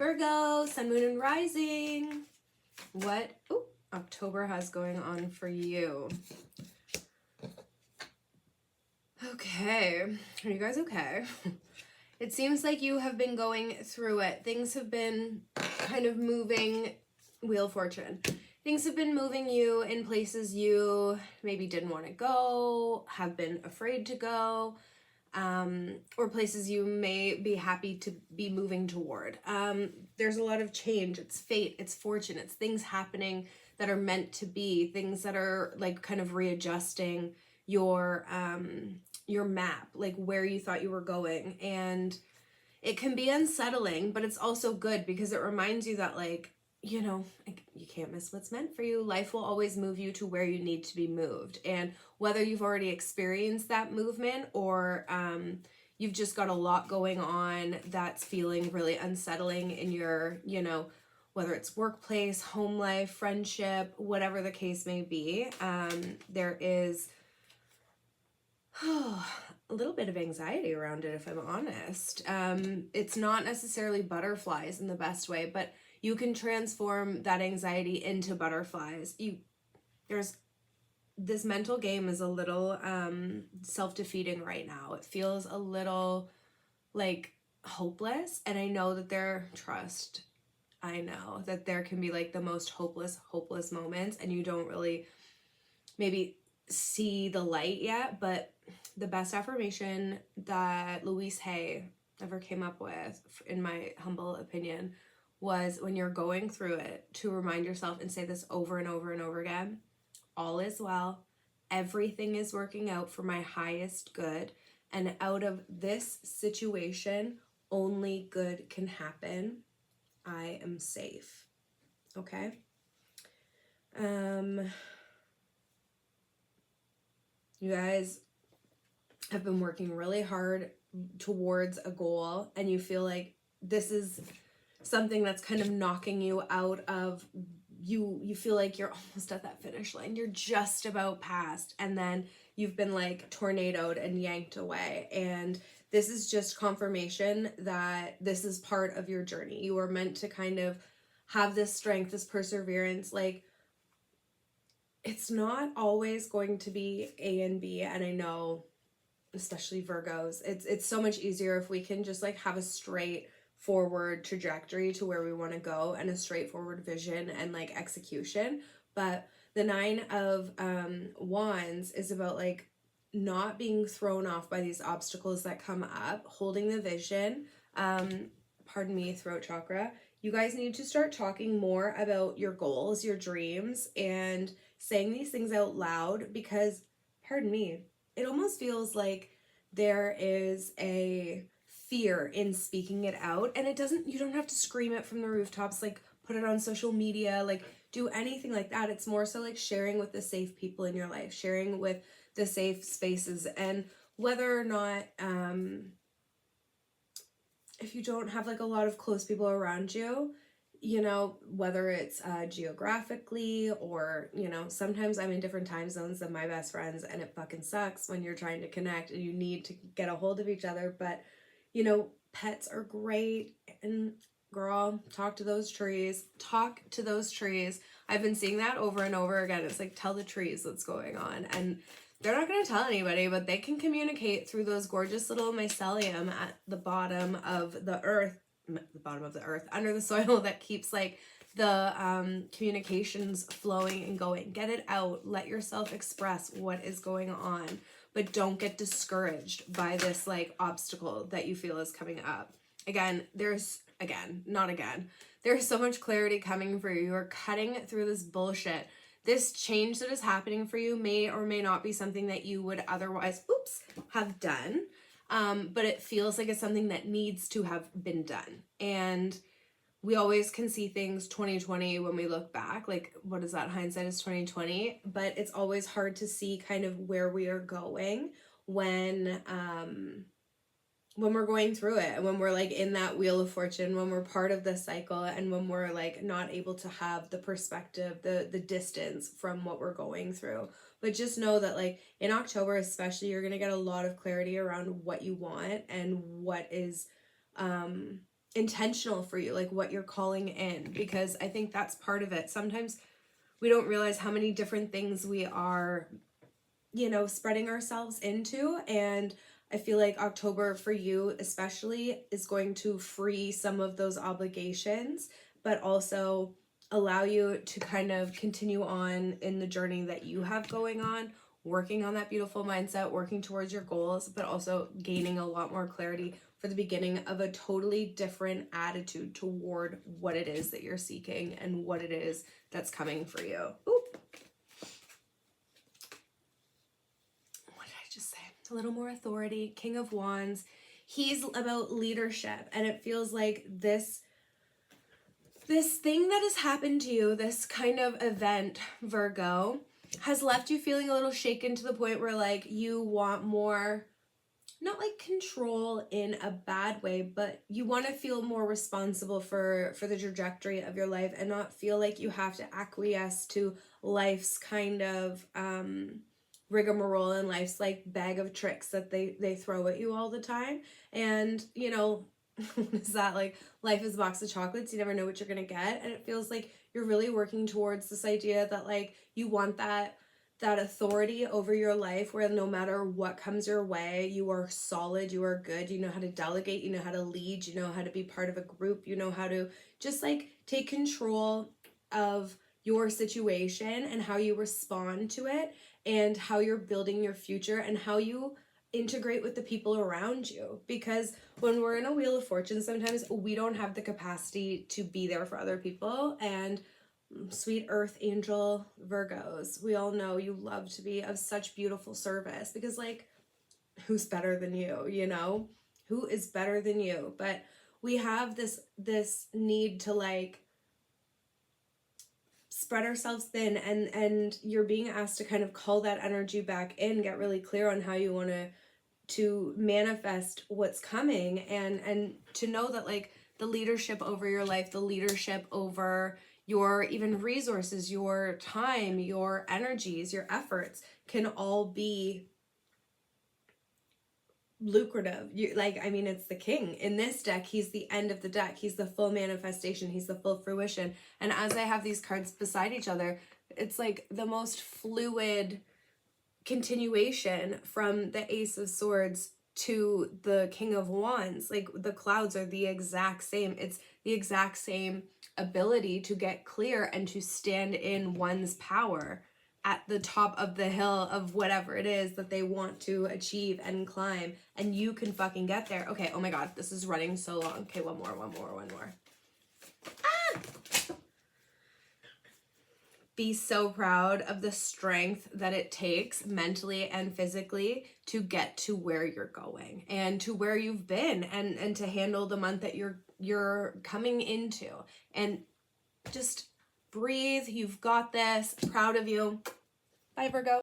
Virgo, sun, moon, and rising. What October has going on for you? Okay, are you guys okay? It seems like you have been going through it. Things have been kind of moving, Wheel of Fortune. Things have been moving you in places you maybe didn't want to go, have been afraid to go, or places you may be happy to be moving toward. There's a lot of change. It's fate, it's fortune, it's things happening that are meant to be, things that are like kind of readjusting your map, like where you thought you were going. And it can be unsettling, but it's also good because it reminds you that, like, you know, you can't miss what's meant for you. Life will always move you to where you need to be moved. And whether you've already experienced that movement or you've just got a lot going on that's feeling really unsettling in your, you know, whether it's workplace, home life, friendship, whatever the case may be, there is a little bit of anxiety around it, if I'm honest. It's not necessarily butterflies in the best way, but you can transform that anxiety into butterflies. There's this mental game is a little self-defeating right now. It feels a little like hopeless, and I know that I know that there can be like the most hopeless moments, and you don't really maybe see the light yet. But the best affirmation that Louise Hay ever came up with, in my humble opinion, was when you're going through it, to remind yourself and say this over and over and over again: all is well, everything is working out for my highest good, and out of this situation only good can happen. I am safe. Okay? You guys have been working really hard towards a goal, and you feel like this is something that's kind of knocking you out of, you feel like you're almost at that finish line, you're just about past, and then you've been like tornadoed and yanked away. And this is just confirmation that this is part of your journey. You are meant to kind of have this strength, this perseverance. Like, it's not always going to be A and B, and I know, especially Virgos, it's so much easier if we can just like have a straight forward trajectory to where we want to go, and a straightforward vision and like execution. But the 9 of Wands is about like not being thrown off by these obstacles that come up, holding the vision. Pardon me, throat chakra. You guys need to start talking more about your goals, your dreams, and saying these things out loud, because, pardon me, it almost feels like there is a fear in speaking it out. And you don't have to scream it from the rooftops, like put it on social media, like do anything like that. It's more so like sharing with the safe people in your life, sharing with the safe spaces. And whether or not, if you don't have like a lot of close people around you, you know, whether it's geographically, or, you know, sometimes I'm in different time zones than my best friends, and it fucking sucks when you're trying to connect and you need to get a hold of each other. But, you know, pets are great. And girl, talk to those trees. I've been seeing that over and over again. It's like, tell the trees what's going on. And they're not going to tell anybody, but they can communicate through those gorgeous little mycelium at the bottom of the earth, under the soil, that keeps like the communications flowing and going. Get it out. Let yourself express what is going on, but don't get discouraged by this like obstacle that you feel is coming up. There's so much clarity coming for you. You are cutting through this bullshit. This change that is happening for you may or may not be something that you would otherwise, have done. But it feels like it's something that needs to have been done. And we always can see things 2020 when we look back, like, what is that? Hindsight is 2020. But it's always hard to see kind of where we are going when we're going through it, and when we're like in that Wheel of Fortune, when we're part of the cycle, and when we're like not able to have the perspective, the distance from what we're going through. But just know that like in October especially, you're going to get a lot of clarity around what you want and what is intentional for you, like what you're calling in, because I think that's part of it. Sometimes we don't realize how many different things we are, you know, spreading ourselves into. And I feel like October for you especially is going to free some of those obligations, but also allow you to kind of continue on in the journey that you have going on, working on that beautiful mindset, working towards your goals, but also gaining a lot more clarity for the beginning of a totally different attitude toward what it is that you're seeking and what it is that's coming for you. Ooh. What did I just say? A little more authority. King of Wands. He's about leadership, and it feels like this thing that has happened to you, this kind of event, Virgo, has left you feeling a little shaken to the point where like you want more, not like control in a bad way, but you want to feel more responsible for the trajectory of your life and not feel like you have to acquiesce to life's kind of rigmarole and life's like bag of tricks that they throw at you all the time. And you know, what is that, like life is a box of chocolates, you never know what you're gonna get. And it feels like you're really working towards this idea that like you want that authority over your life where no matter what comes your way, you are solid, you are good, you know how to delegate, you know how to lead, you know how to be part of a group, you know how to just like take control of your situation and how you respond to it and how you're building your future and how you integrate with the people around you. Because when we're in a wheel of fortune, sometimes we don't have the capacity to be there for other people. And sweet earth angel Virgos, we all know you love to be of such beautiful service, because like who's better than you, you know? Who is better than you? But we have this need to like spread ourselves thin, and you're being asked to kind of call that energy back in, get really clear on how you want to manifest what's coming, and to know that like the leadership over your life, the leadership over your even resources, your time, your energies, your efforts can all be lucrative. You like, I mean, it's the king in this deck. He's the end of the deck. He's the full manifestation. He's the full fruition. And as I have these cards beside each other, it's like the most fluid continuation from the Ace of Swords to the King of Wands. Like the clouds are the exact same. It's the exact same ability to get clear and to stand in one's power at the top of the hill of whatever it is that they want to achieve and climb. And you can fucking get there. Okay, oh my god, this is running so long. Okay, one more. Be so proud of the strength that it takes mentally and physically to get to where you're going and to where you've been, and to handle the month that you're coming into. And just breathe. You've got this. Proud of you. Bye, Virgo.